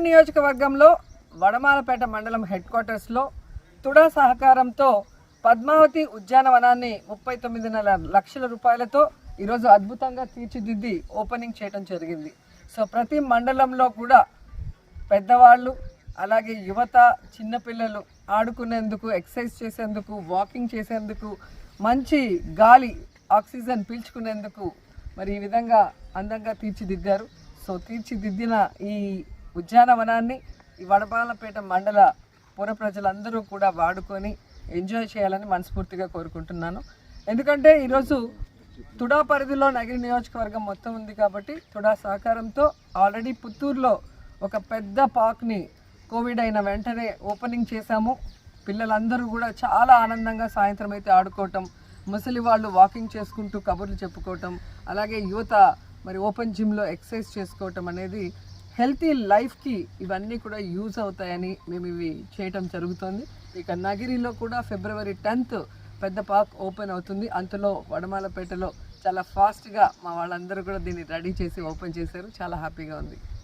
నియోజకవర్గంలో వడమాలపేట మండలం హెడ్ క్వార్టర్స్లో తుడా సహకారంతో పద్మావతి ఉద్యానవనాన్ని 39 లక్షల రూపాయలతో ఈరోజు అద్భుతంగా తీర్చిదిద్ది ఓపెనింగ్ చేయడం జరిగింది. సో ప్రతి మండలంలో కూడా పెద్దవాళ్ళు అలాగే యువత చిన్నపిల్లలు ఆడుకునేందుకు, ఎక్సర్సైజ్ చేసేందుకు, వాకింగ్ చేసేందుకు, మంచి గాలి ఆక్సిజన్ పీల్చుకునేందుకు మరి ఈ విధంగా అందంగా తీర్చిదిద్దారు. సో తీర్చిదిద్దిన ఈ ఉద్యానవనాన్ని ఈ వడమాలపేట మండల పుర ప్రజలందరూ కూడా వాడుకొని ఎంజాయ్ చేయాలని మనస్ఫూర్తిగా కోరుకుంటున్నాను. ఎందుకంటే ఈరోజు తుడా పరిధిలో నగిరి నియోజకవర్గం మొత్తం ఉంది కాబట్టి తుడా సహకారంతో ఆల్రెడీ పుత్తూరులో ఒక పెద్ద పార్క్ని కోవిడ్ అయిన వెంటనే ఓపెనింగ్ చేశాము. పిల్లలందరూ కూడా చాలా ఆనందంగా సాయంత్రం అయితే ఆడుకోవటం, ముసలి వాళ్ళు వాకింగ్ చేసుకుంటూ కబుర్లు చెప్పుకోవటం, అలాగే యువత మరి ఓపెన్ జిమ్లో ఎక్సర్సైజ్ చేసుకోవటం అనేది హెల్తీ లైఫ్కి ఇవన్నీ కూడా యూజ్ అవుతాయని మేము ఇవి చేయటం జరుగుతుంది. ఇక నగిరిలో కూడా February 10th పెద్ద పార్క్ ఓపెన్ అవుతుంది. అంతలో వడమాలపేటలో చాలా ఫాస్ట్గా మా వాళ్ళందరూ కూడా దీన్ని రెడీ చేసి ఓపెన్ చేశారు. చాలా హ్యాపీగా ఉంది.